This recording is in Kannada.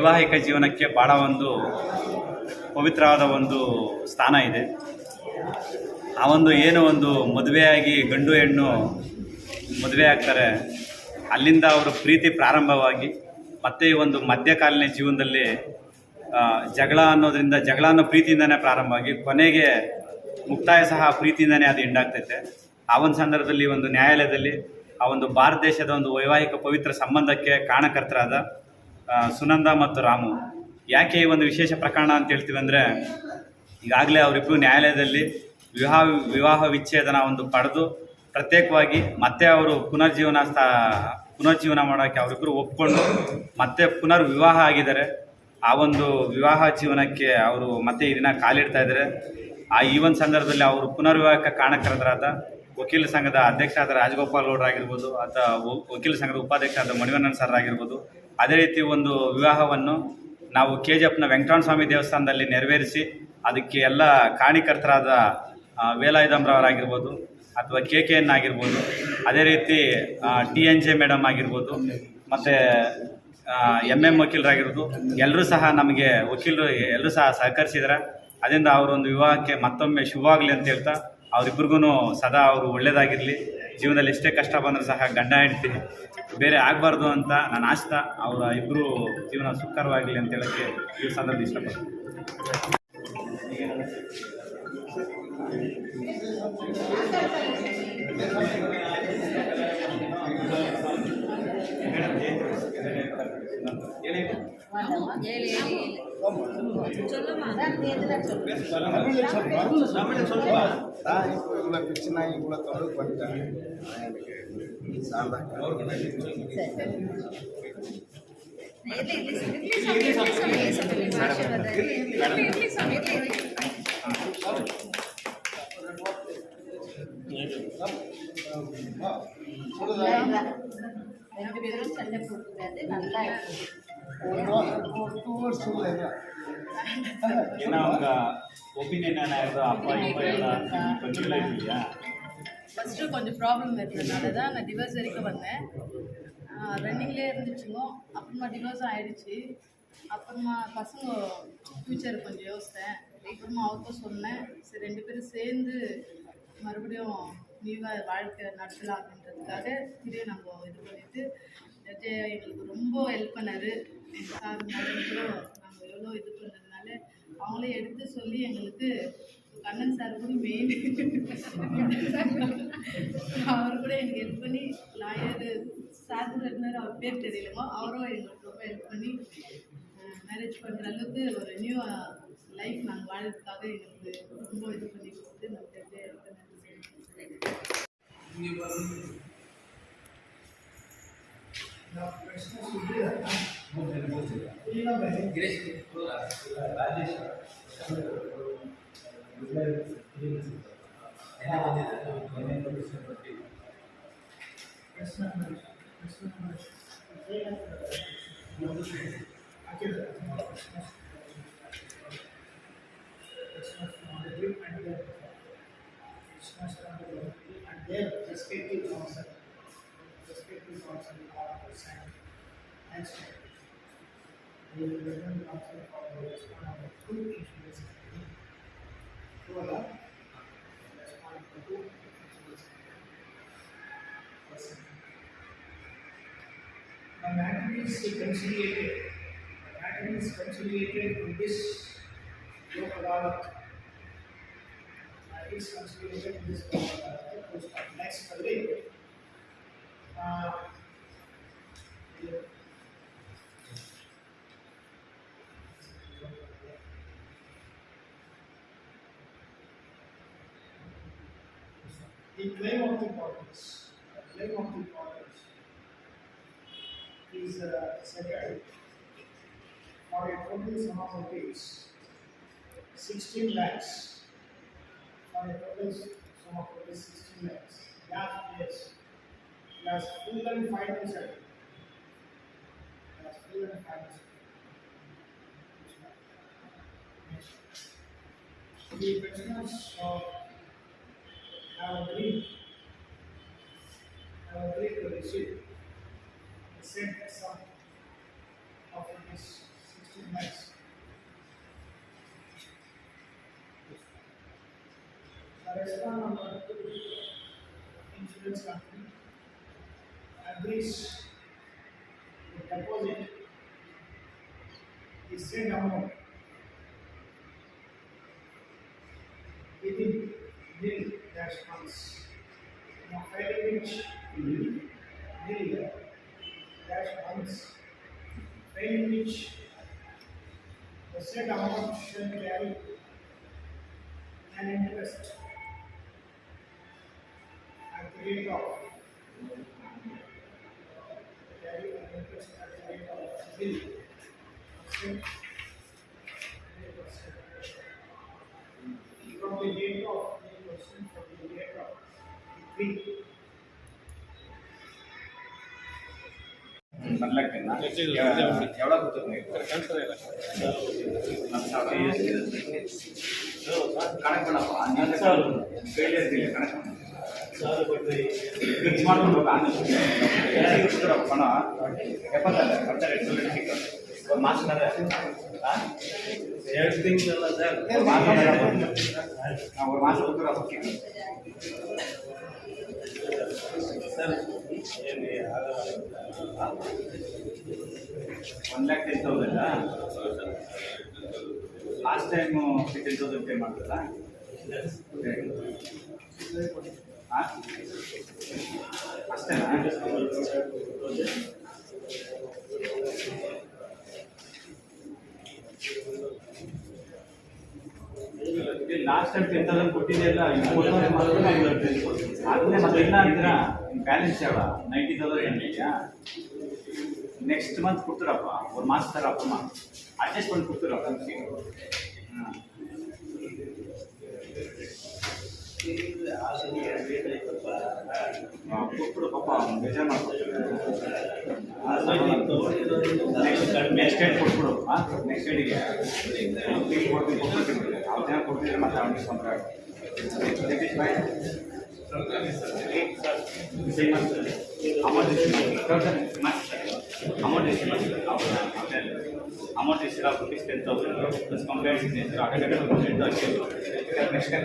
ವೈವಾಹಿಕ ಜೀವನಕ್ಕೆ ಭಾಳ ಒಂದು ಪವಿತ್ರವಾದ ಒಂದು ಸ್ಥಾನ ಇದೆ. ಆ ಒಂದು ಏನು ಒಂದು ಮದುವೆಯಾಗಿ ಗಂಡು ಹೆಣ್ಣು ಮದುವೆ ಆಗ್ತಾರೆ, ಅಲ್ಲಿಂದ ಅವರು ಪ್ರೀತಿ ಪ್ರಾರಂಭವಾಗಿ ಮತ್ತೆ ಈ ಒಂದು ಮಧ್ಯಕಾಲೀನ ಜೀವನದಲ್ಲಿ ಜಗಳ ಅನ್ನೋದರಿಂದ, ಜಗಳ ಅನ್ನೋ ಪ್ರೀತಿಯಿಂದನೇ ಪ್ರಾರಂಭ ಆಗಿ ಕೊನೆಗೆ ಮುಕ್ತಾಯ ಸಹ ಪ್ರೀತಿಯಿಂದನೇ ಅದು ಎಂಡಾಗ್ತೈತೆ. ಆ ಒಂದು ಸಂದರ್ಭದಲ್ಲಿ ಒಂದು ನ್ಯಾಯಾಲಯದಲ್ಲಿ ಆ ಒಂದು ಭಾರತ ದೇಶದ ಒಂದು ವೈವಾಹಿಕ ಪವಿತ್ರ ಸಂಬಂಧಕ್ಕೆ ಕಾರಣಕರ್ತರಾದ ಸುನಂದ ಮತ್ತು ರಾಮು. ಯಾಕೆ ಈ ಒಂದು ವಿಶೇಷ ಪ್ರಕರಣ ಅಂತ ಹೇಳ್ತೀವಿ ಅಂದರೆ, ಈಗಾಗಲೇ ಅವರಿಬ್ಬರು ನ್ಯಾಯಾಲಯದಲ್ಲಿ ವಿವಾಹ ವಿಚ್ಛೇದನ ಒಂದು ಪಡೆದು ಪ್ರತ್ಯೇಕವಾಗಿ ಮತ್ತೆ ಅವರು ಪುನರ್ಜೀವನ ಮಾಡೋಕ್ಕೆ ಅವರಿಬ್ಬರು ಒಪ್ಕೊಂಡು ಮತ್ತೆ ವಿವಾಹ ಆಗಿದ್ದಾರೆ. ಆ ಒಂದು ವಿವಾಹ ಜೀವನಕ್ಕೆ ಅವರು ಮತ್ತೆ ಈ ದಿನ ಕಾಲಿಡ್ತಾ ಇದ್ದಾರೆ. ಈ ಒಂದು ಸಂದರ್ಭದಲ್ಲಿ ಅವರು ಪುನರ್ವಿವಾಹಕ್ಕೆ ಕಾರಣಕರ್ತರಾದ ವಕೀಲ ಸಂಘದ ಅಧ್ಯಕ್ಷರಾದ ರಾಜಗೋಪಾಲ್ ಗೌಡ್ರು ಆಗಿರ್ಬೋದು, ಅಥವಾ ವಕೀಲ ಸಂಘದ ಉಪಾಧ್ಯಕ್ಷರಾದ ಮಣಿವಣ್ಣನ್ ಸರ್ ಆಗಿರ್ಬೋದು. ಅದೇ ರೀತಿ ಒಂದು ವಿವಾಹವನ್ನು ನಾವು KGFನ ವೆಂಕಟರಮಣ ಸ್ವಾಮಿ ದೇವಸ್ಥಾನದಲ್ಲಿ ನೆರವೇರಿಸಿ ಅದಕ್ಕೆ ಎಲ್ಲ ಕಾರಣಕರ್ತರಾದ ವೇಲಾಯುಧಂರವರಾಗಿರ್ಬೋದು, ಅಥವಾ KKN ಆಗಿರ್ಬೋದು, ಅದೇ ರೀತಿ TNJ ಮೇಡಮ್ ಆಗಿರ್ಬೋದು, ಮತ್ತು MM ವಕೀಲರಾಗಿರ್ಬೋದು, ಎಲ್ಲರೂ ಸಹ ನಮಗೆ ವಕೀಲರು ಎಲ್ಲರೂ ಸಹ ಸಹಕರಿಸಿದ್ದಾರೆ. ಅದರಿಂದ ಅವರೊಂದು ವಿವಾಹಕ್ಕೆ ಮತ್ತೊಮ್ಮೆ ಶುಭವಾಗಲಿ ಅಂತ ಹೇಳ್ತಾ, ಅವರಿಬ್ಬರಿಗೂ ಸದಾ ಅವರು ಒಳ್ಳೆಯದಾಗಿರಲಿ, ಜೀವನದಲ್ಲಿ ಎಷ್ಟೇ ಕಷ್ಟ ಬಂದರೂ ಸಹ ಗಂಡ ಹೆಂಡತಿ ಬೇರೆ ಆಗಬಾರ್ದು ಅಂತ ನಾನು ಆಸ್ತಾ ಅವರ ಇಬ್ಬರು ಜೀವನ ಸುಖಕರವಾಗಲಿ ಅಂತ ಹೇಳೋಕ್ಕೆ ಈ ಸಂದರ್ಭ ಇಷ್ಟಪಡ್ತೀನಿ. ஃபஸ்ட்டு கொஞ்சம் ப்ராப்ளம் இருந்ததுனால தான் நான் டிவோர்ஸ் வரைக்கும் வந்தேன். ரன்னிங்லேயே இருந்துச்சுங்க. அப்புறமா டிவோர்ஸ் ஆகிடுச்சு. அப்புறமா பசங்க ஃப்யூச்சர் கொஞ்சம் யோசித்தேன். அப்புறமா அவருக்கும் சொன்னேன், சரி 2 பேரும் சேர்ந்து மறுபடியும் நியூவாக வாழ்க்கை நடத்தலாம் அப்படின்றதுக்காக இதே நம்ம இது பண்ணிவிட்டு எங்களுக்கு ரொம்ப ஹெல்ப் பண்ணார். சார் மேடம் கூட நாங்கள் எவ்வளோ இது பண்ணுறதுனால அவங்களே எடுத்து சொல்லி எங்களுக்கு கண்ணன் சார் கூட மெயின் அவர் கூட எனக்கு ஹெல்ப் பண்ணி, லாயர் சார் கூட இருந்தார், அவர் பேர் தெரியலமோ, அவரும் எங்களுக்கு ரொம்ப ஹெல்ப் பண்ணி மேரேஜ் பண்ணுற அளவுக்கு ஒரு நியூ லைஃப் நாங்கள் வாழறதுக்காக எங்களுக்கு ரொம்ப இது பண்ணி கொடுத்து நம்ம The matter is conciliated. The matter is conciliated in this Lok Adalat. It is conciliated in this Lok Adalat. Next Sunday. The claim of the parties. Is settled for a total sum of rupees 16 lakhs. For a total sum of rupees 16 lakhs. Yes. Plus full and final settlement. The petitioners have agreed to receive the said sum of rupees restaurant number insurance company agrees to deposit the said amount within nil dash funds. Now, failing which nil dash funds, failing which the said amount shall carry an interest at the rate of carry an interest at the rate of nil percent from the date of 3% from the date of decree. ಬರ್ಲಕ್ಕೇನಾ? ಎವಡ ಗೊತ್ತು ನಿಮಗೆ? ಕಣಕ್ ಬೇಡಪ್ಪ, ಹನ್ನೊಂದು ಸಾವಿರ ಕೈಲಿ ಇರ್ತಿಲ್ಲ ಕಣಕ್ ಖರ್ಚು ಮಾಡ್ಕೊಂಡು ಹೋಗ ಪಣ 70 ಬರ್ತಾರೆ 2 ಸಿಕ್ಕರು ಒಂದು ಮಾಸ್ಟರ್ ಎರಡು ತಿಂಗಳಲ್ಲ ಸರ್ ನಾವು ಒಂದು ಮಾಸ ಉತ್ತರ ಹೋಗ್ತೀವಿ ಸರ್ 1,10,000 ಲಾಸ್ಟ್ ಟೈಮು 15,000 ಪೇ ಮಾಡ್ತಲ್ಲ ಅಷ್ಟೇನಾ ಲಾಸ್ಟ್ ಟೈಮ್ 10,000 ಕೊಟ್ಟಿದೆಯಲ್ಲ ಅದನ್ನೇ ಮತ್ತೆ ಇಲ್ಲ ಅಂತೀರಾ ಬ್ಯಾಲೆನ್ಸ್ ಯಾವ 90,000 ಇದೆಯಾ ನೆಕ್ಸ್ಟ್ ಮಂತ್ ಕೊಡ್ತೀರಪ್ಪ ಒಂದು ಮಾಸ ತರಪ್ಪ ಅಡ್ಜಸ್ಟ್ಮೆಂಟ್ ಕೊಡ್ತೀರಪ್ಪ ಹಾಂ ಕೊಟ್ಬಿಡು ಪಾಪ ಬೇಜಾರು ಮಾಡ್ಕೊಡ್ತೀವಿ ನೆಕ್ಸ್ಟ್ ಡೇಟ್ ಕೊಟ್ಬಿಡು ಹಾಂ ನೆಕ್ಸ್ಟ್ ಡೇಟಿಗೆ ಕೊಡ್ತೀನಿ ಅವ್ರು ಜನ ಕೊಡ್ತಿದ್ರೆ ಮತ್ತೆ ಅವ್ನಿಗೆ ತೊಂದರೆ ಜಗದೀಶ್ ಬಾಯ್ amount is rupees 10,000 plus compare next